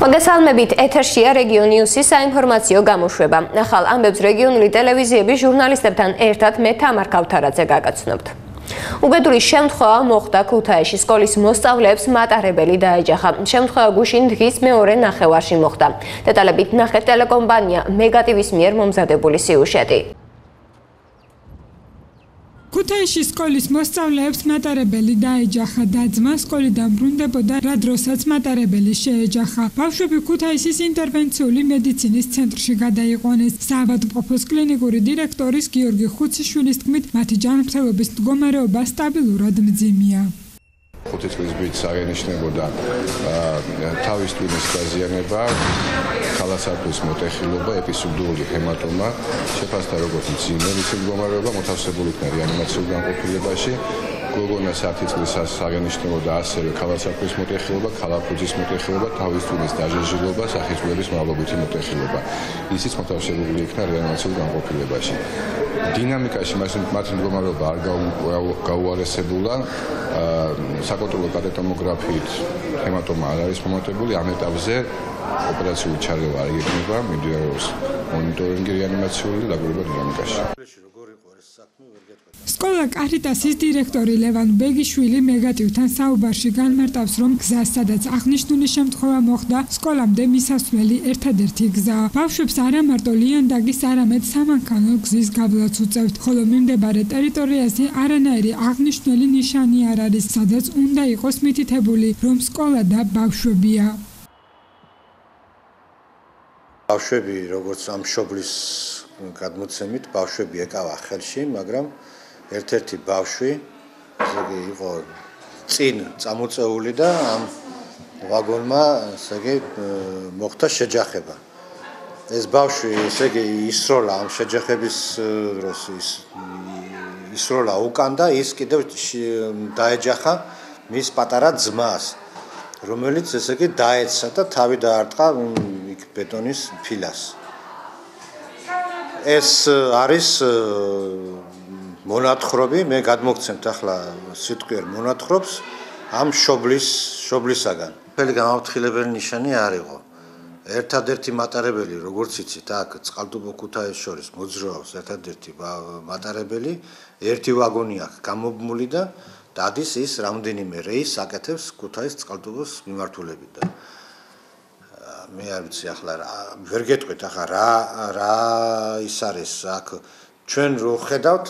მოგესალმებით, ეთერშია რეგიონ ნიუსის საინფორმაციო გამოშვება. ახალ ამბებს რეგიონული ტელევიზიების ჟურნალისტებთან ერთად მე თამარ ქავთარაძე გაგაცნობთ. უბედური შემთხვევა მოხდა ქუთაისში სკოლის მოსწავლეებს მატარებელი დაეჯახა. შემთხვევა გუშინ დღის მეორე ნახევარში მოხდა. დეტალებით ნახეთ ტელეკომპანია მეგატივის მიერ მომზადებული სიუჟეტი. ქუთაისში სკოლის მოსწავლეებს მატარებელი დაეჯახა. დაძმა სკოლიდან ბრუნდებოდა, რა დროსაც მატარებელი შეეჯახა. ბავშვები ქუთაისის ინტერვენციული მედიცინის ცენტრში გადაიყვანეს. საავადმყოფოს კლინიკური დირექტორის გიორგი ხუციშვილის თქმით, მათი ჯანმრთელობის მდგომარეობა სტაბილურად მძიმეა. 5 წლის ბიჭ აღენიშნებოდა თავის ტვინის დაზიანება, ქალასართვის მოტეხილობა, ეპიზოდური ჰემატომა, შეფასდა როგორც მძიმე მდგომარეობა, მოთავსებული იქნა რეანიმაციულ განყოფილებაში. გოგონას 10 წლის აღენიშნებოდა ასევე ქალასართვის მოტეხილობა, ქალაფუძის მოტეხილობა, თავის ტვინის დაჟეჟილობა, სახისმგებლობის მრავლობითი მოტეხილობა. ისიც მოთავსებული იქნა რეანიმაციულ განყოფილებაში. დინამიკაში მათი მდგომარეობა არ გაუარესებულა. საკონტროლო კათეტომოგრაფიით ჰემატომა არ არის მომატებული, ამ ეტაპზე ოპერაციული ჩარევა არ იქნება, მიმდინარეობს მონიტორინგი რეანიმაციული და დაგროვება დინამიკაში. სკოლა კარიტასის დირექტორი ლევან ბეგიშვილი მეგატივთან საუბარში განმარტავს, რომ გზა, სადაც აღნიშნული შემთხვევა მოხდა, სკოლამდე მისასვლელი ერთადერთი გზაა. ბავშვებს არა მარტო ლიანდაგის, არამედ სამანქანო გზის გავლაც უწევთ, ხოლო მიმდებარე ტერიტორიაზე არანაირი აღნიშნული ნიშანი არ არის, სადაც უნდა იყოს მითითებული, რომ სკოლა და ბავშვებია. ბავშვები, როგორც ამ მშობლის გადმოცემით, ბავშვები ეკავა ხელში, მაგრამ ერთ-ერთი ბავშვი, ესე იგი, იყო წინ წამოწეული და ამ ვაგონმა, ესე იგი, მოხდა შეჯახება. ეს ბავშვი, ესე იგი, ისროლა ამ შეჯახების დროს ისროლა უკან და ის კიდევ დაეჯახა მის პატარა ძმას, რომელიც, ესე იგი, დაეცა და თავი დაარტყა იქ ბეტონის ფილას. ეს არის მონათხრობი, მე გადმოგცემთ ახლა სიტყვიერ მონათხრობს ამ შობლისაგან. ფელი გამაფრთხილებელი ნიშანი არ იყო. ერთადერთი მატარებელი, როგორც იცით, აქ წყალტუბო ქუთაისს შორის მოძრაობს ერთადერთი მატარებელი, ერთი ვაგონი აქვს გამობმული და დადის ის რამდენიმე რეისს აკეთებს ქუთაისს წყალტუბოს მიმართულებიდან. მე არ ვიცი ახლა ვერ გეტყვით ახლა რა ის არის აქ ჩვენ რო ხედავთ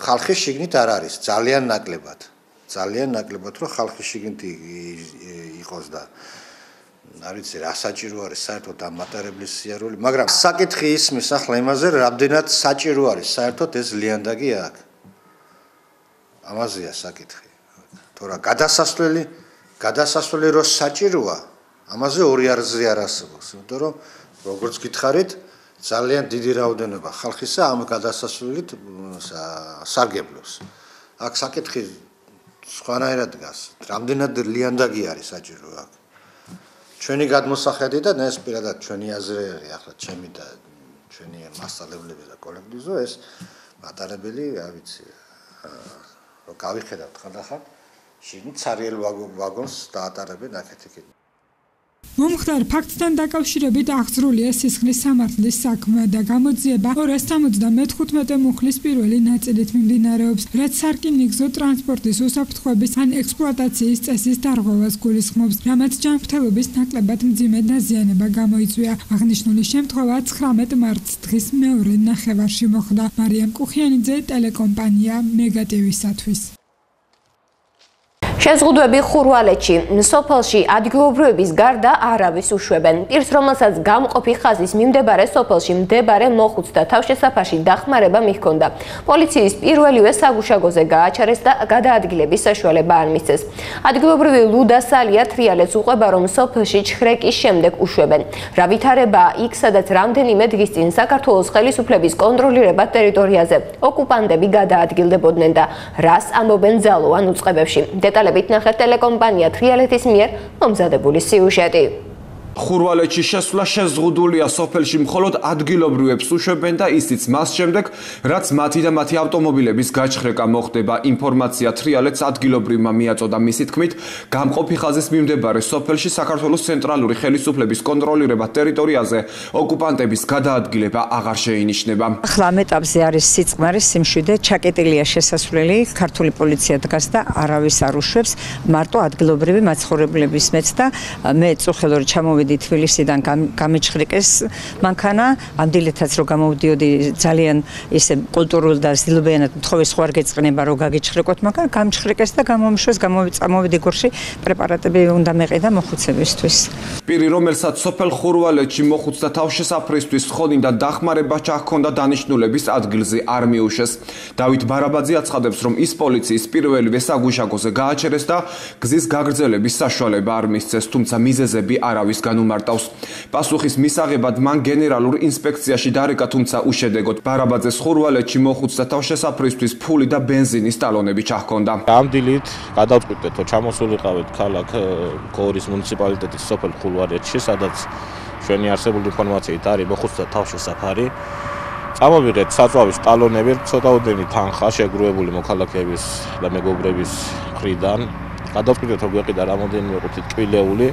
ხალხი შიგნით არ არის ძალიან ნაკლებად რომ ხალხი შიგნით იყოს და არ ვიცი რა საჭირო არის საერთოდ ამ მატარებლის სიარული, მაგრამ საკითხი ისმის ახლა იმაზე რამდენად საჭირო არის საერთოდ ეს ლიანდაგი აქ. ამაზეა საკითხი. თორა გადასასვლელი რო საჭიროა, ამაზე ორი არზი არ არსებობს, იმიტომ რომ როგორც გითხარით, ძალიან დიდი რაოდენობა ხალხისა ამ გადასასვლელით სარგებლობს. აქ საკითხი სხვანაირად დგას. რამდენად ლიანდაგი არის საჭირო აქ. ჩვენი გადმოსახედი და ეს პირადად ჩვენი აზრია, ახლა ჩემი და ჩვენი მასწავლებლები და კოლექტივზე ეს მატარებელი, არ ვიცი, რომ გავიხედავთ ხანდახან, შიგნით ცარიელ ვაგონს დაატარებენ აქეთ-იქით. მომხდარ ფაქტთან დაკავშირებით აღძრულია სისხლის სამართლის საქმე და გამოძიება 275 მუხლის პირველი ნაწილით მიმდინარეობს, რაც სარკინიგზო ტრანსპორტის უსაფრთხოების ან ექსპლუატაციის წესის დარღვევას გულისხმობს, რამაც ჯანმრთელობის ნაკლებად მძიმე დაზიანება გამოიწვია. აღნიშნული შემთხვევა 19 მარტს დღის მეორე ნახევარში მოხდა. მარიამ კუხიანიძე, ტელეკომპანია მეგატივისათვის. შეზღუდვები ხურვალეთში, სოფელში ადგილობრივების გარდა არავის უშვებენ. პირს, რომელსაც გამყოფი ხაზის მიმდებარე სოფელში მდებარე მოხუცთა თავშესაფარში დახმარება მიჰქონდა. პოლიციის პირველივე საგუშაგოზე გააჩარეს და გადაადგილების საშუალება არ მისცეს. ადგილობრივი ლუდა სალია თრიალეთს უყვება, რომ სოფელში ჩხრეკის შემდეგ უშვებენ. რა ვითარებაა იქ, სადაც რამდენიმე დღის წინ საქართველოს ხელისუფლების კონტროლირებად ტერიტორიაზე ოკუპანტები გადაადგილდებოდნენ და რას ამბობენ ძალოვან უწყებებში. ნახეთ ტელეკომპანია თრიალეთის მიერ მომზადებული სიუჟეტი. ხურვალეთში შესვლა შეზღუდულია, სოფელში მხოლოდ ადგილობრივებს უშვებენ და ისიც მას შემდეგ, რაც მათი და მათი ავტომობილების გაჩხრეკა მოხდება. ინფორმაცია თრიალეთს ადგილობრივმა მიაწოდა, მისი თქმით, გამყოფი ხაზის მიმდებარე სოფელში საქართველოს ცენტრალური ხელისუფლების კონტროლირება ტერიტორიაზე ოკუპანტების გადაადგილება აღარ შეინიშნება. ახლა ამ ეტაპზე არის სიწყმარე, სიმშვიდე, ჩაკეტილია შესასვლელი, ქართული პოლიცია დგას და არავის არ უშვებს, მარტო ადგილობრივი მაცხოვრებლების მეც და მე წუხელური ჩამოვიდი თბილისიდან გამიჩხრიკეს მანქანა, ამდილეთაც რომ გამოვდიოდი ძალიან ისე კულტურულ და ზილბიანად თხოვეს ხო არ გეწყნება რომ გაგიჩხრიკოთ, მაგრამ გამჩხრიკეს და გამომშვეს, გამოვიდი გორში პრეპარატები უნდა მეყიდა მოხუცებისთვის. პირი, რომელსაც სოფელ ხურვალეთში მოხუცდა თავშესაფრისთვის ხონინდა დახმარება ჩაჰქონდა დანიშნულების ადგილზე არ მიუშვეს. დავით ბარაბაძე აცხადებს, რომ ის პოლიციის პირველივე საგუშაგოზე გააჩერეს და გზის გაგრძელების საშუალება არ მისცეს, თუმცა მიზეზები არავის განუმარტავს. პასუხის მისაღებად მან გენერალურ ინსპექციაში დარეკა, თუმცა უშედეგოდ. ბარაბაძეს ხურვალეთში მოხუცდა თავშესაფრისთვის ფული და ბენზინის ტალონები ჩაჰქონდა. ამ დილით გადავწყვიტეთ, რომ ჩამოსულიყავით ქალაქ გორის მუნიციპალიტეტის სოფელ ხურვალეთში, სადაც ჩვენი არსებული ინფორმაციით არის მოხუცდა თავშესაფარი. წამოვიღეთ საწვავის ტალონები, ცოტაოდენი თანხა შეგროვებული მოქალაქეების და მეგობრების მხრიდან. გადავწყვიტეთ, რომ გვეყიდა რამოდენიმე ყუთი ტკბილეული,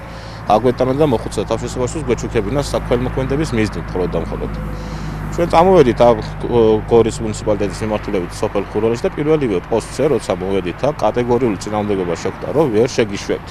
აგვეტანა და მოხუცდა თავშესაფარისთვის გვეჩუქებინა საქველმოქმედების მიზნით მხოლოდ და მხოლოდ. ჩვენ წამოვედით აქ გორის მუნიციპალიტეტის მიმართულებით სოფელ ხურვალეთში და პირველივე პოსტზე, როცა მოვედით აქ, კატეგორიული წინააღმდეგობა შეხვდა, რომ ვერ შეგიშვებთ.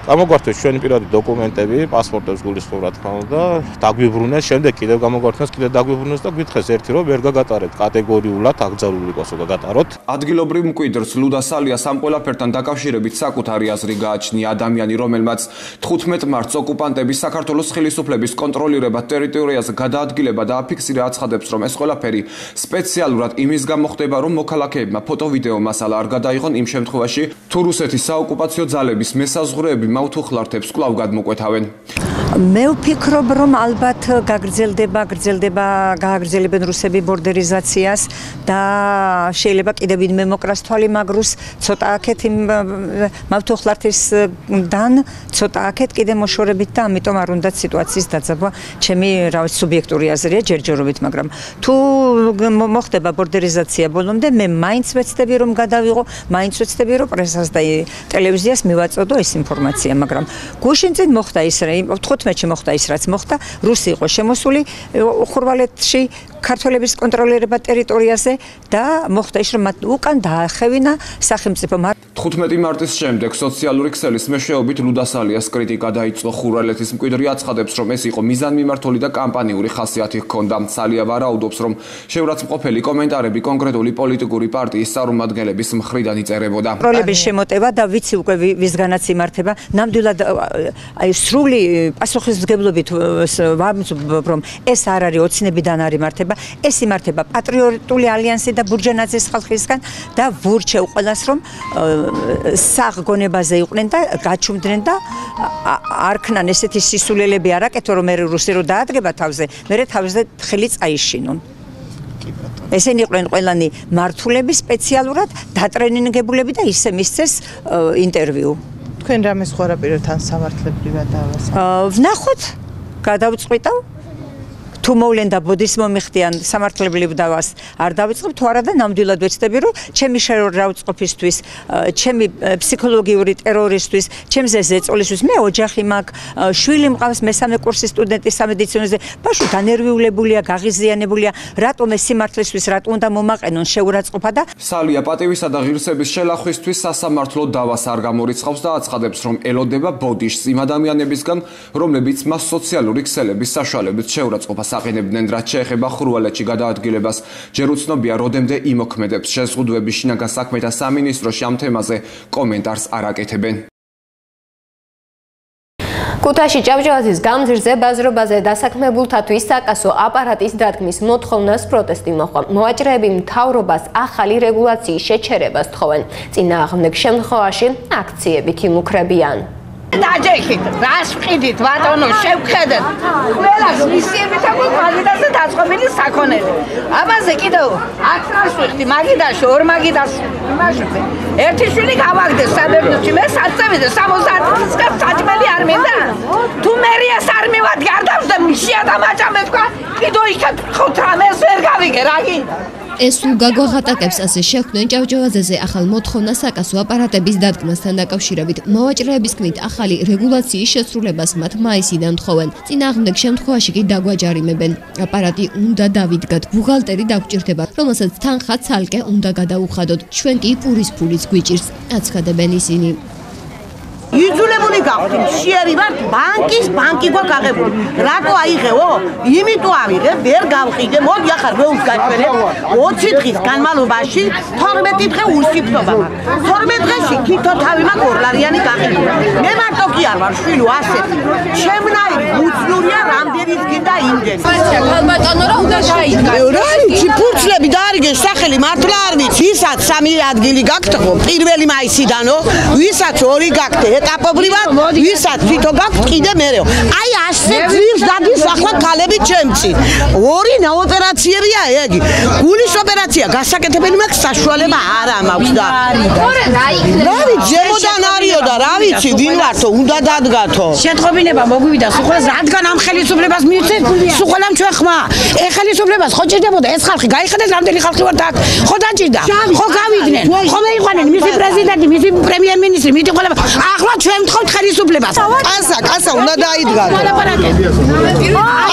გამოგვართვეს ჩვენი პირადი დოკუმენტები, პასპორტებს გულისხმობ რა თქმა უნდა, დაგვიბრუნეს, შემდეგ კიდევ გამოგვართვეს, კიდევ დაგვიბრუნეს და გვითხრეს ერთი რომ ვერ გაგატარებთ კატეგორიულად აკრძალული იყოს გაგატაროთ. ადგილობრივ მკვიდრს ლუდა სალიას ამ ყველაფერთან დაკავშირებით საკუთარი აზრი გააჩნია. ადამიანი, რომელმაც 15 მარტს ოკუპანტების საქართველოს ხელისუფლების კონტროლირება ტერიტორიაზე გადაადგილება და აფიქსირა, აცხადებს, რომ ეს ყველაფერი სპეციალურად იმის გამო ხდება, რომ მოქალაქეებმა ფოტო-ვიდეო მასალა არ გადაიღონ იმ შემთხვევაში, თუ რუსეთის საოკუპაციო ძალების მესაზღვრეები მავთუხლართებს კვლავ გადმოკვეთავენ. მე ვფიქრობ, რომ ალბათ გააგრძელებენ რუსები ბორდერიზაციას და შეიძლება კიდევ ვინმე მოკრას თვალი მაგრუს, ცოტა აქეთ იმ მავთუხლართისგან, ცოტა აქეთ კიდე მოშორებით და ამიტომ არ უნდათ სიტუაციის დაძაბვა. ჩემი რავი სუბიექტური აზრია ჯერჯერობით, მაგრამ თუ მოხდება ბორდერიზაცია ბოლომდე, მე მაინც ვეცდები რომ გადავიღო, მაინც ვეცდები რომ პრესას და ტელევიზიას მივაწოდო ეს ინფორმაცია, მაგრამ გუშინ წინ მოხდა ის 15-ში მოხდა ის რაც მოხდა, რუსი იყო შემოსული ხურვალეთში ქართველების კონტროლირება ტერიტორიაზე და მოხდა ის რომ მათ უკან დაახევინა სახელმწიფო. 15 მარტის შემდეგ სოციალური ქსელის მეშვეობით ლუდა სალიას კრიტიკა დაიწყო. ხურვალეთის მკვიდრი აცხადებს, რომ ეს იყო მიზანმიმართული და კამპანიური ხასიათი ჰქონდა. სალია ვარაუდობს, რომ შეურაცხმყოფელი კომენტარები კონკრეტული პოლიტიკური პარტიის წარმომადგენლების მხრიდან იწერებოდა. კონტროლების შემოტევა და ვიცი უკვე ვისგანაც იმართება, ნამდვილად აი სრული პასუხისმგებლობით ვამბობ, რომ ეს არ არის ოცნებიდან არ იმართება, ეს იმართება პატრიოტული ალიანსი და ბურჯანაძის ხალხისგან და ვურჩევ ყველას, რომ საღ გონებაზე იყვნენ და გაჩუმდნენ და არქნან ესეთი სისულელები არ აკეთო, რომ მე რუსი რო დაადგება თავზე, მე თავზე ხელი წაიშინონ. ესენი იყვნენ ყველანი მართულები სპეციალურად დატრენინგებულები და ისე მისცეს ინტერვიუ. თქვენ რამე სხვა რაპირებთან სამართლებრივად დავასრულებთ? ვნახოთ, გადავწყვიტავ. თუ მოვლენ და ბოდის მომიხდიან სამართლებრივ დავას არ დავიწყებ, თუ არა და ნამდვილად ვეცდები, რომ ჩემი შეურაცხყოფისთვის, ჩემი ფსიქოლოგიური ტერორისთვის, ჩემზე ზეწოლისთვის, მე ოჯახი მაქვს, შვილი მყავს, მესამე კურსის სტუდენტი სამედიცინოზე, ბავშვი განერვიულებულია, გაღიზიანებულია, რატომ ეს სიმართლისთვის, რატომ უნდა მომაყენონ შეურაცხყოფა და სალია პატივისა და ღირსების შელახვისთვის სასამართლო დავას არ გამორიცხავს და აცხადებს, რომ ელოდება ბოდიშს იმ ადამიანებისგან, რომლებიც მას სოციალური ქსელების საშუალებით შეურაცხყოფას აყენებდნენ, რაც შეეხება ხურვალეთში გადაადგილებას. ჯერ უცნობია, როდემდე იმოქმედებს შეზღუდვების შინაგან საქმეთა სამინისტროში ამ თემაზე კომენტარს არ აკეთებენ. ქუთაისში ჭავჭავაძის გამზირზე ბაზრობაზე დასაქმებულთათვის საკასო აპარატის დადგმის მოთხოვნას პროტესტი მოჰყვა. მოაჭრეები მთავრობას ახალი რეგულაციის შეჩერებას თხოვენ. წინააღმდეგ შემთხვევაში აქციებით იმუქრებიან. დაჯექით, რას ვყიდით, ბატონო, შევხედეთ. ყველას მისიებით აქვს მაგიდაზე დაწყობილი საქონელი. ამაზე კიდევ 10 რას ვიხდი, მაგიდაში, ორ მაგიდას იმაშოთე. ერთი შვილი გავაგდეს საბერძნეთში, მე საწევიდე 70 წელს საჭმელი არ მინდა. თუ მერიას არ მივად გარდავსდა, შეადამაჭა მე თქვა, კიდო იქეთ ხოთ რამეს ვერ გავიგე, რა გინდა. ეს სულ გაგვაღატაკებს ასე შეხვდნენ ჭავჭავაძეზე ახალ მოთხოვნა საკასო აპარატების დადგმასთან დაკავშირებით. მოვაჭრეების თქმით, ახალი რეგულაციის შესრულებას მათ მაისიდან თხოვენ. წინააღმდეგ შემთხვევაში კი დაგვაჯარიმებენ. აპარატი უნდა დავიდგათ, ბუღალტერი დაგვჭირდება, რომელსაც თანხა ცალკე უნდა გადაუხადოთ. ჩვენ კი პურის ფულიც გვიჭირს, აცხადებენ ისინი. იძულებული გავხდი, შეერი ვარ ბანკი გვაქვს აღებული. რატო აიღეო? იმიტომ ავიღე, ვერ გავყიდე, მოდი ახლა ველს გაჩვენებ. 20 დღის განმავლობაში 12 დღე უსიფრობა მაქვს. 12 დღეში თითო თავი მაქვს ორლარიანი გაყიდული. მე მარტო კი არ ვარ, შვილო ასეთი. ჩემნაირი უცნურია, რამდენიც გინდა იმდენი. ალბათანო რა უნდა დაიდგა. რა იცი, ფურცლები დაარიგეს სახელი მართლა არ ვიცი. ვისაც 3 ადგილი გაქვთ, 1 მაისიდანო, ვისაც 2 გაქვთ ეტაპობრივად, ვისაც თვითო გაქვთ კიდე მერეო. აი ასე ძირს დადის ახლა ქალები ჩემცი. 2 ოპერაციებია ეგი. გულის ოპერაცია გასაკეთებელი მაქვს, საშუალება არა მაქვს და. რა ვიცი, ზემოდან არისო და რა ვიცი, ვინ ვართო, უნდა დადგათო. შეტყობინება მოგვივიდა სუხლას, რადგან ამ ხელისუფლებას მივცეთ, სუხლამ ჩვენ ხმა. ხელისუფლებას ხო ჭირდებოდა ეს ხალხი, გაიხედეთ რამდენი ხალხი ვართ აქ. ხო დაჭირდა. ხო გავიდნენ. ხო მეიყვანენ მისი პრეზიდენტი, მისი პრემიერ-მინისტრი, მითი ყველა. ახლა ჩვენ ვთხოვთ ხელისუფლებას. კასა უნდა დაიდგათ.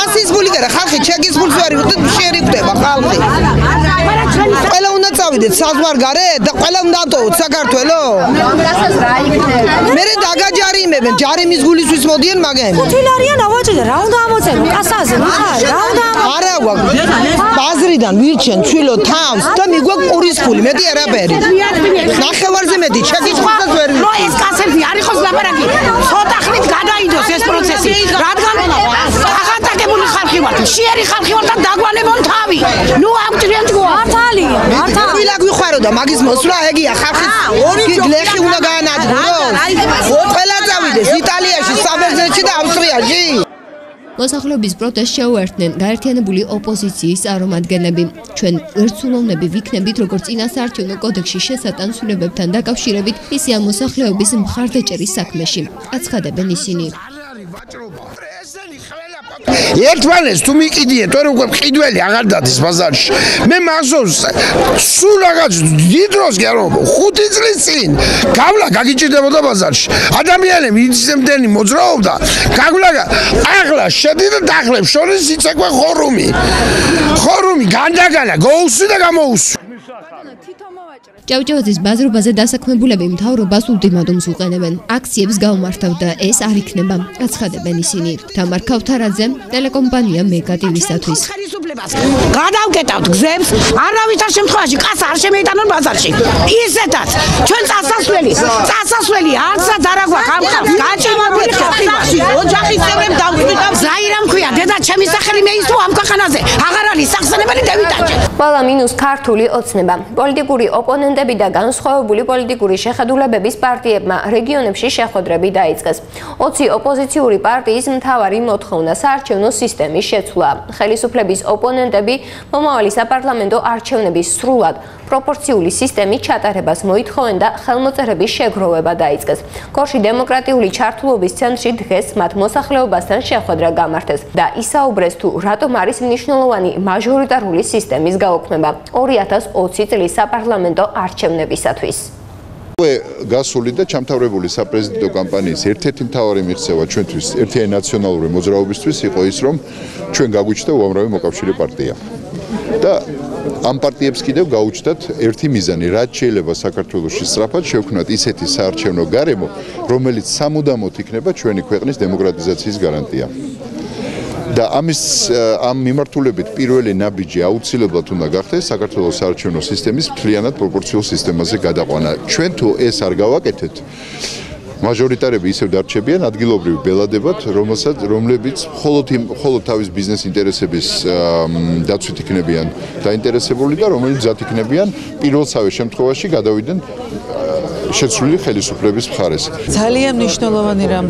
ასის ფული და ხალხი ჩეკის ფულს ვერ იღებთ, შეერი ხდება ხალხი. ყველა უნდა წავიდეთ საზღვარგარეთ და ყველა უნდა ავტოვოთ საქართველო. კასას რა იქნება? მე დაგაჯარიმებენ, ჯარიმის გულისთვის მოდიან მაგენ. 5 ლარიან ავაჭირე, რა უნდა ამოწევო? კასაზე, რა უნდა? არა გვაქვს. ბაზრიდან ვირჩენ ჩვილო თავს და მიგვაქვს პურის ფული, მეტი არაფერი. ნახევარზე მეტი ჩეკის ფულსაც ვერ რო ეს კასები არ იყოს ლაპარაკი. ცოტა ხნით გადაიდოს ეს პროცესი. რადგან აღატაკებული ხალხი ვართ, შეერი ხალხი ვართ და დაგვანებონ თავი. ნუ ამ ჭრიან თქვა. მართალი. ვილა გვიხარო და მაგის მოსვლა ეგია ხალხის გლეხი უნდა გაანადგუროს. ყველა წავიდეს იტალიაში, საბერძნეთში და ავსტრიაში. მოსახლეობის პროტესტს შეუერთდნენ გაერთიანებული ოპოზიციის წარმომადგენლები. ჩვენ ერთსულოვნები ვიქნებით, როგორც წინასაარჩევნო კოდექსში შესატანცულებებთან დაკავშირებით, ისე ამ მოსახლეობის მხარდაჭერის საქმეში. აცხადებენ ისინი. ერთმანეთს თუ მიყიდიეთ, ვერ უკვე მყიდველი აღარ დადის ბაზარში. მე მახსოვს, სულ რაღაც დიდ დროს კი არა, 5 წლის წინ გავლა გაგიჭირდებოდა ბაზარში. ადამიანები ისემდენი მოძრაობდა, გავლა ახლა შედიდა დახლებს შორის იცეკვე ხორუმი განდაგანა, გაუსვი და გამოუსვი. ჭავჭავაძის ბაზრობაზე დასაქმებულები მთავრობას ულტიმატუმს უყენებენ. აქციებს გაუმართავდა, ეს არ იქნება, აცხადებენ ისინი. თამარ ქავთარაძე, ტელეკომპანია მეგა TV-სათვის. გადავკეტავთ გზებს, არავითარ შემთხვევაში კასა არ შემეიტანონ ბაზარში. ისეთაც ჩვენ წასასვლელი არცად არ აქვს ამ ხალხს. გაჭიმებული ხალხი ოჯახის წევრებს დავწვიდავ. ზაირამ ქვია, დედა ჩემი სახელი მეისო ამ ქვეყანაზე. აღარ არის სახსენებელი დევიტაჭე. ყველა მინუს ქართული ოცნება. პოლიტიკური ოპონენტები და განსხვავებული პოლიტიკური შეხედულებების პარტიებმა რეგიონებში შეხვედრები დაიწყეს. 20 ოპოზიციური პარტიის მთავარი მოთხოვნა საარჩევნო სისტემის შეცვლა. ხელისუფლების ოპონენტები მომავალი საპარლამენტო არჩევნების სრულად პროპორციული სისტემის ჩატარებას მოითხოვენ და ხელმოწერების შეგროვება დაიწყეს. გორში დემოკრატიული ჩართულობის ცენტრში დღეს მათ მოსახლეობასთან შეხვედრა გამართეს და ისაუბრეს თუ რატომ არის მნიშვნელოვანი მაჟორიტარული სისტემის გაუქმება 2020 წლის საპარლამენტო არჩევნებისათვის. გასული და ჩამთავრებული საპრეზიდენტო კამპანიის ერთ-ერთი მთავარი მიღწევა ჩვენთვის ერთიანი ნაციონალური მოძრაობისთვის იყო ის, რომ ჩვენ გაგვიჩნდა უამრავი მოკავშირე პარტია. და ამ პარტიებს კიდევ გაუჩნდათ ერთი მიზანი, რაც შეიძლება საქართველოში სწრაფად შევქმნათ ისეთი საარჩევნო გარემო, რომელიც სამუდამოდ იქნება ჩვენი ქვეყნის დემოკრატიზაციის გარანტია. და ამ მიმართულებით პირველი ნაბიჯი აუცილებლად უნდა გახდეს საქართველოს საარჩევნო სისტემის მთლიანად პროპორციულ სისტემაზე გადაყვანა. ჩვენ თუ ეს არ გავაკეთეთ, მაჟორიტარები ისევ დარჩებიან ადგილობრივ ბელადებად, რომლებიც მხოლოდ თავის ბიზნეს ინტერესების დაცვით იქნებიან დაინტერესებული და რომელიც მზად იქნებიან პირველსავე შემთხვევაში გადავიდნენ შეცვლილი ხელისუფლების მხარეს. ძალიან მნიშვნელოვანი რამ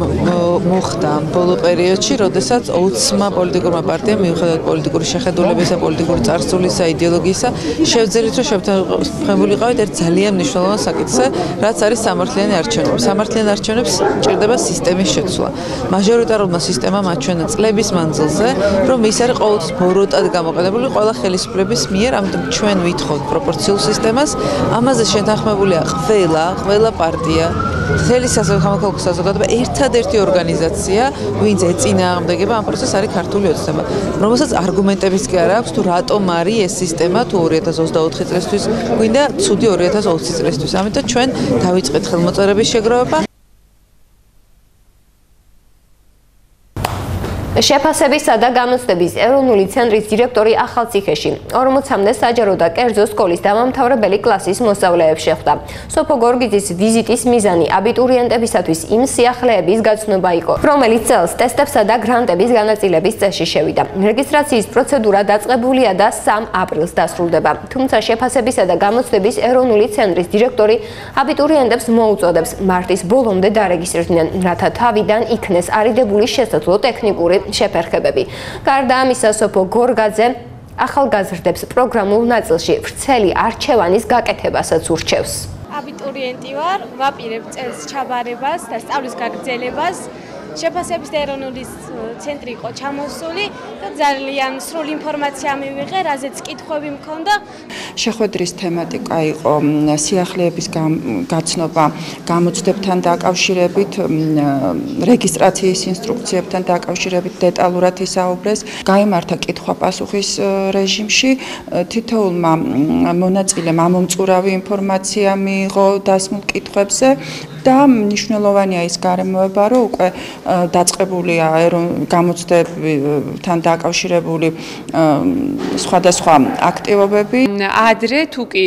მოხდა ბოლო პერიოდში, როდესაც 20-მა პოლიტიკურმა პარტიამ მიუხედავად პოლიტიკური შეხედულებისა, პოლიტიკური წარსულისა, იდეოლოგიისა, შევძელით რომ შევთანხმებულიყავით ერთ ძალიან მნიშვნელოვან საკითხზე, რაც არის სამართლიანი არჩევნები. სამართლიანი არჩევნებს ჭირდება სისტემის შეცვლა. მაჟორიტარულმა სისტემამ აჩვენა წლების მანძილზე, რომ ის არის ყოველთვის ბოროტად გამოყენებული ყველა ხელისუფლების მიერ, ამიტომ ჩვენ ვითხოვთ პროპორციულ სისტემას, ამაზე შეთანხმებულია ყველა პარტია, მთელი სამოქალაქო საზოგადოება, ერთადერთი ორგანიზაცია, ვინც ეწინააღმდეგება ამ პროცესს არის ქართული ოცნება, რომელსაც არგუმენტებიც კი არ აქვს თუ რატომ არის ეს სისტემა თუ 2024 წლისთვის გვინდა ცუდი 2020 წლისთვის. ამიტომ ჩვენ დავიწყეთ ხელმოწერების შეგროვება. შეფასებისა და გამოცდების ეროვნული ცენტრის დირექტორი ახალციხეში 40-მდე საჯარო და კერძო სკოლის დამამთავრებელი კლასის მოსწავლეებს შეხვდა. სოფო გორგიძის ვიზიტის მიზანი აბიტურიენტებისათვის იმ სიახლეების გაცნობა იყო, რომელიც წელს ტესტებსა და გრანტების განაწილების წესში შევიდა. რეგისტრაციის პროცედურა დაწყებულია და 3 აპრილს დასრულდება. თუმცა შეფასებისა და გამოცდების ეროვნული ცენტრის დირექტორი აბიტურიენტებს მოუწოდებს მარტის ბოლომდე დარეგისტრირდნენ, რათა თავიდან იქნეს არიდებული შესაძლო ტექნიკური შეფერხებები. გარდა ამისა, სოფო გორგაძე ახალგაზრდებს პროგრამულ ნაწილში ვრცელი არჩევანის გაკეთებასაც ურჩევს. აბიტურიენტი ვარ, ვაპირებ წელს ჩაბარებას და სწავლის გაგრძელებას. შეფასების და ეროვნული ცენტრი იყო ჩამოსული და ძალიან სრული ინფორმაცია მივიღე, რაზეც კითხვები მქონდა. შეხვედრის თემატიკა იყო სიახლეების გაცნობა გამოცდებთან დაკავშირებით, რეგისტრაციის ინსტრუქციებთან დაკავშირებით დეტალურად ისაუბრეს. გაიმართა კითხვა-პასუხის რეჟიმში, თითოეულმა მონაწილემ ამომწურავი ინფორმაცია მიიღო დასმულ კითხვებზე და მნიშვნელოვანია ის გარემოება, რომ უკვე დაწყებულია გამოცდებთან დაკავშირებული სხვადასხვა აქტივობები. ადრე თუ კი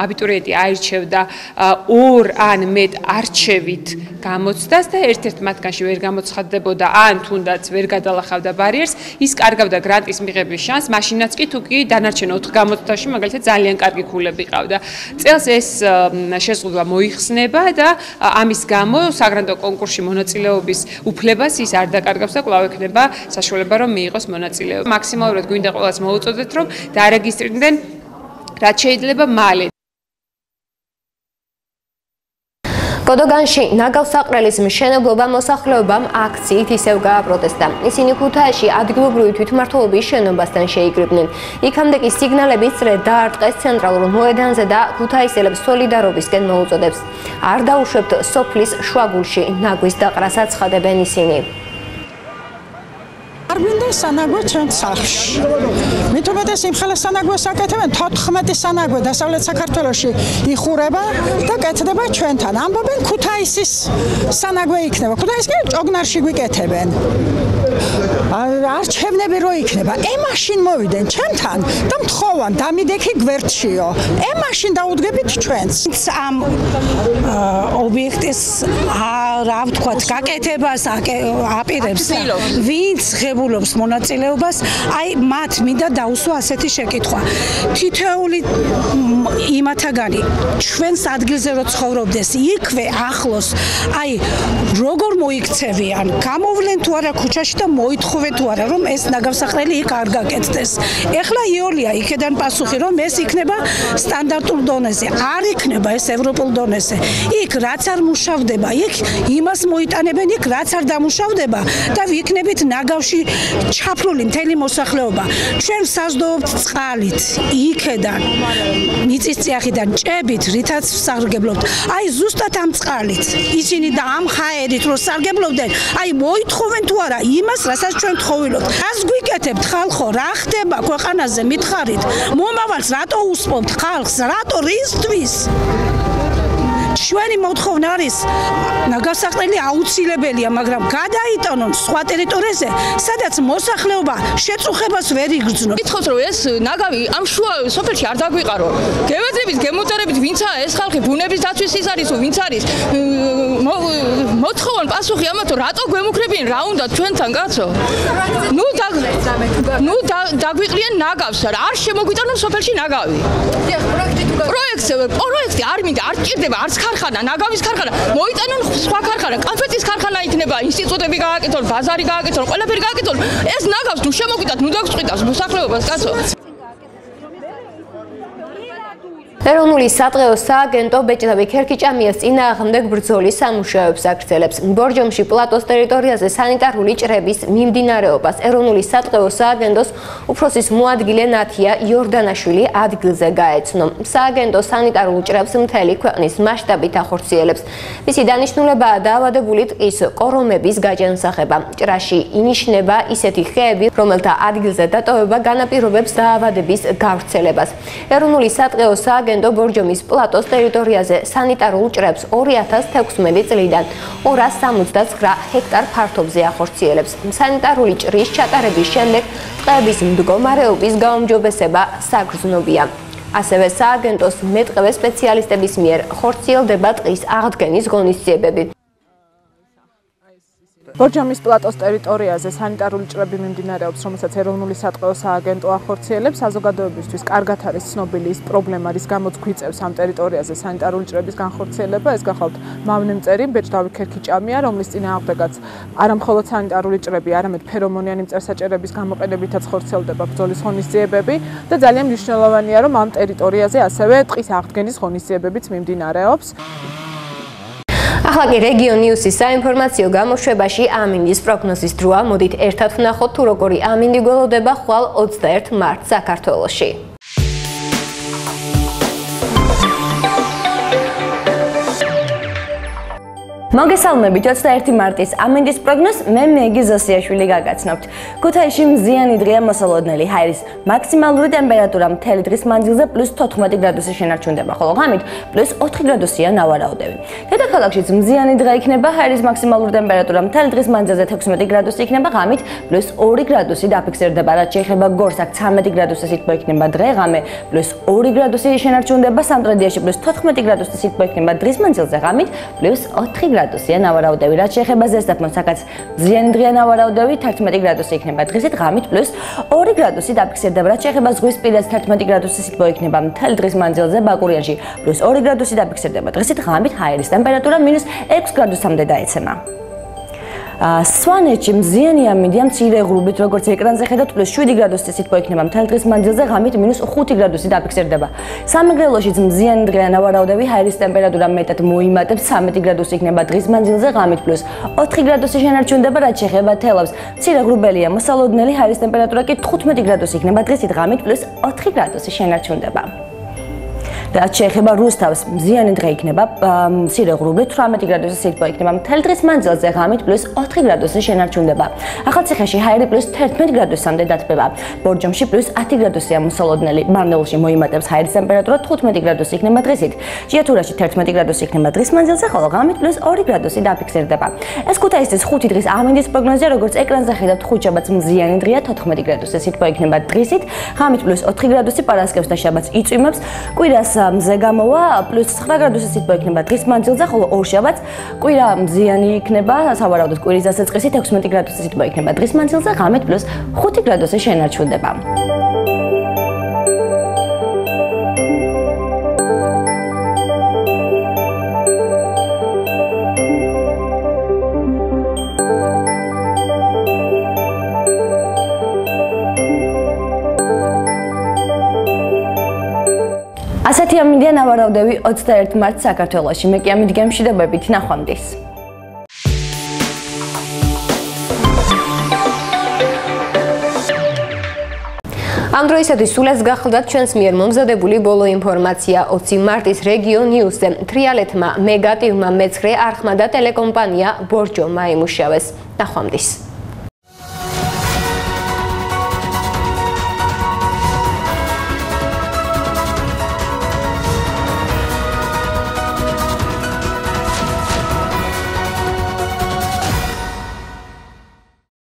აბიტურიენტი აირჩევდა 2 ან მეტ არჩევით გამოცდას და ერთ-ერთ მათგანში ვერ გამოცხადდებოდა ან თუნდაც ვერ გადალახავდა ბარიერს, ის კარგავდა გრანტის მიღების შანსს, მაშინაც კი თუ კი დანარჩენ 4 გამოცდაში მაგალითად ძალიან კარგი ქულები ყავდა. წელს ეს შეზღუდვა მოიხსნება და ამის გამო საგრანტო კონკურსში მონაწილეობის უფლებას ის არ დაკარგავს და კვლავ ექნება საშუალება რომ მიიღოს მონაწილეობა. მაქსიმალურად გვინდა ყველას მოუწოდეთ რომ დარეგისტრირდნენ რაც შეიძლება მალე. გოდოგანში ნაგავსაყრელის მშენებლობა მოსახლეობამ აქციით ისევ გააპროტესტა. ისინი ქუთაისში ადგილობრივი თვითმმართველობის შენობასთან შეიკრიბნენ. იქამდე კი სიგნალების წრე დაარტყეს ცენტრალურ მოედანზე და ქუთაისელებს სოლიდარობისკენ მოუწოდებს. არ დაუშვებთ სოფლის შუაგულში ნაგვის დაყრას აცხადებენ ისინი. არ გვინდა სანაგვე ჩვენ სახლში. მით უმეტეს იმ ხელა სანაგვეს აკეთებენ 14 სანაგვე დასავლეთ საქართველოში იხურება და კეთდება ჩვენთან. ამბობენ ქუთაისის სანაგვე იქნება. ქუთაისში ჭოგნარში გვიკეთებენ. არჩევნები რო იქნება, ემაშინ მოვიდნენ ჩვენთან და მთხოვან დამიდექი გვერდშიო. ემაშინ დაუდგებით ჩვენს. ამ ობიექტის რა ვთქვათ, გაკეთებას აპირებს. ვინც ღებულობს მონაწილეობას, აი მათ მინდა დაუსვა ასეთი შეკითხვა. თითოეული იმათაგანი ჩვენს ადგილზე რო ცხოვრობდეს, იქვე ახლოს, აი როგორ მოიქცევიან, გამოვლენ თუ არა ქუჩაში და მოითხოვენ თუ არა, რომ ეს ნაგავსაყრელი იქ არ გაკეთდეს. ეხლა იოლია იქიდან პასუხი, რომ ეს იქნება სტანდარტულ დონეზე, არ იქნება ეს ევროპულ დონეზე. იქ რაც არ მუშავდება, იქ იმას მოიტანებენ, იქ რაც არ დამუშავდება და ვიქნებით ნაგავში ჩაფრული მთელი მოსახლეობა. ჩვენ საზრდოობთ წყალით, იქედან, მიწისწიახიდან, ჭებით, რითაც სარგებლობთ. აი ზუსტად ამ წყალით, ისინი და ამ ხაერით რო სარგებლობდნენ, აი მოითხოვენ თუ არა იმას, რასაც ჩვენ თხოვილობთ. ას გვიკეთებთ ხალხო, რა ხდება ქვეყანაზე მითხარით? მომავალს რატო უსპობთ ხალხს? რატო რისთვის? ჩვენი მოთხოვნა არის ნაგავსაყრელი აუცილებელია, მაგრამ გადაიტანონ სხვა ტერიტორიაზე, სადაც მოსახლეობა შეწუხებას ვერ იგრძნობს. გითხოთ რომ ეს ნაგავი ამ შუა სოფელში არ დაგვიყარო. გევედრებით, გემოწერებით, ვინცაა ეს ხალხი, ბუნების დაცვის ის არის, ვინც არის? მოთხოვონ პასუხი ამათ, რატო გვემუქრებიან, რა უნდა ჩვენთან კაცო? ნუ დაგვიყრიან ნაგავს, არ შემოგვიტანონ სოფელში ნაგავი. პროექტი არ მინდა, არ ჭირდება, არც ქარხანა, ნაგავის ქარხანა, მოიტანონ სხვა ქარხანა, კანფეტის ქარხანა იქნება, ინსტიტუტები გააკეთონ, ბაზარი გააკეთონ, ყველაფერი გააკეთონ. ეს ნაგავს ნუ შემოგვიდათ, ნუ დაგწყვიტავს მოსახლეობას, კაცო. ეროვნული სადღეო სააგენტო ბეჭდავი ქერქიჭამიას წინააღმდეგ ბრძოლის სამუშაოებს აგრძელებს. ბორჯომში პლატოს ტერიტორიაზე სანიტარული ჭრების მიმდინარეობას ეროვნული სადღეო სააგენტოს უფროსის მოადგილე ნათია იორდანაშვილი ადგილზე გაეცნო. სააგენტო სანიტარულ ჭრებს მთელი ქვეყნის მასშტაბით ახორციელებს. მისი დანიშნულებაა დაავადებული ტყის კორომების გაჯანსაღება. ჭრაში ინიშნება ისეთი ხეები, რომელთა ადგილზე დატოვება განაპირობებს დაავადების გავრცელებას. ეროვნული სადღეო სააგენტო ბორჯომის პლატოს ტერიტორიაზე სანიტარულ ჭრებს 2016 წლიდან 279 ჰექტარ ფართობზე ახორციელებს. სანიტარული ჭრის ჩატარების შემდეგ ტყეების მდგომარეობის გაუმჯობესება საგრძნობია. ასევე სააგენტოს მეტყევე სპეციალისტების მიერ ხორციელდება ტყის აღდგენის ღონისძიებები. ბორჯომის პლატოს ტერიტორიაზე სანიტარული ჭრები მიმდინარეობს, რომელსაც ეროვნული სადღეო სააგენტო ახორციელებს. საზოგადოებისთვის კარგად არის ცნობილი ის პრობლემა, რის გამოც გვიწევს ამ ტერიტორიაზე სანიტარული ჭრების განხორციელება. ეს გახლავთ მავნემწერი ბეჭდავი ქერქიჭამია, რომლის წინააღმდეგაც არამხოლოდ სანიტარული ჭრები, არამედ ფერომონიანი მწერსაჭერების გამოყენებითაც ხორციელდება ბრძოლის ღონისძიებები და ძალიან მნიშვნელოვანია, რომ ამ ტერიტორიაზე ასევე ტყის აღდგენის ღონისძიებებიც მიმდინარეობს. ახლა კი რეგიონ ნიუსის საინფორმაციო გამოშვებაში ამინდის პროგნოზის დროა. მოდით ერთად ვნახოთ თუ როგორი ამინდი გველოდება ხვალ 21 მარტს საქართველოში. მოგესალმებით 21 მარტის ამინდის პროგნოზს მე მეგი ზოსიაშვილი გაგაცნობთ. ქუთაისში მზიანი დღეა მოსალოდნელი. ჰაერის მაქსიმალური ტემპერატურა მთელი დღის მანძილზე +14 გრადუსი შენარჩუნდება, ხოლო ღამით +4 გრადუსია ნავარაუდები. დედაქალაქშიც მზიანი დღე იქნება, ჰაერის მაქსიმალური ტემპერატურა მთელი დღის მანძილზე 16 გრადუსი იქნება, ღამით +2 გრადუსი დაფიქსირდება, რაც შეეხება გორს, აქ 13 გრადუსი სითბო იქნება დღე, ღამე +2 გრადუსი შენარჩუნდება, სამტრედიაში +14 გრადუსი სითბო იქნება დღის მანძილზე, ღამით +4 გრადუსია ნავარაუდები. რაც შეეხება ზესტაფონს, აქაც მზიანი დღეა ნავარაუდები, 11 გრადუსი იქნება დღისით, ღამით +2 გრადუსი დაფიქსირდება. რაც შეეხება ზღვისპირას, 11 გრადუსი სითბო იქნება მთელ დღის მანძილზე, ბაკურიანში +2 გრადუსი დაფიქსირდება დღისით, ღამით ჰაერის ტემპერატურა -6 გრადუსამდე დაეცემა. სვანეთში მზიანი ამინდია მცირე ღრუბლით, როგორც ეკრანზე ხედავთ, +7 გრადუსი სითბო იქნება მთელ დღის მანძილზე, ღამით -5 გრადუსი დაფიქსირდება. სამეგრელოშიც მზიანი დღეა ნავარაუდები, ჰაერის ტემპერატურა მეტად მოიმატებს, 13 გრადუსი იქნება დღის მანძილზე, ღამით +4 გრადუსი შენარჩუნდება. რაც შეეხება თელავს, მცირე ღრუბელია მოსალოდნელი, ჰაერის ტემპერატურა კი 15 გრადუსი იქნება დღისით, ღამით +4 გრადუსი შენარჩუნდება. რაც შეეხება რუსთავს, მზიანი დღე იქნება, მცირე ღრუბლით 18 გრადუსი სითბო იქნება მთელ დღის მანძილზე, ღამით +4 გრადუსი შენარჩუნდება. ახალციხეში ჰაერი +11 გრადუსამდე დათბება. ბორჯომში +10 გრადუსია მოსალოდნელი, მარნეულში მოიმატებს ჰაერის ტემპერატურა 15 გრადუსი იქნება დღისით. ჭიათურაში 11 გრადუსი იქნება დღის მანძილზე, ხოლო ღამით +2 გრადუსი დაფიქსირდება. ეს ქუთაისის 5 დღის ამინდის პროგნოზია, როგორც ეკრანზე ხედავთ, ხუთშაბათს მზიანი დღეა, 14 გრადუსი სითბო იქნება დღისით, ღამით +4 გრადუსი პარასკევს და შაბათს იწვიმებს, კვირას მზე გამოვა +9 გრადუსი სითბო იქნება დღის მანძილზე, ხოლო ორშაბათს კვირა მზიანი იქნება, სავარაუდოდ კვირის დასაწყისით 16 გრადუსი სითბო იქნება დღის მანძილზე, ღამით +5 გრადუსი შენარჩუნდება. ასეთი ამინდია ნავარაუდები 21 მარტს საქართველოში. მე კი ამინდი გემშვიდობებით, ნახვამდის. ამ დროისათვის სულ ეს გახლდათ ჩვენს მიერ მომზადებული ბოლო ინფორმაცია 20 მარტის რეგიონ ნიუსზე. თრიალეთმა მეგატივმა მეცხრე არხმა და ტელეკომპანია ბორჯომმა იმუშავეს. ნახვამდის.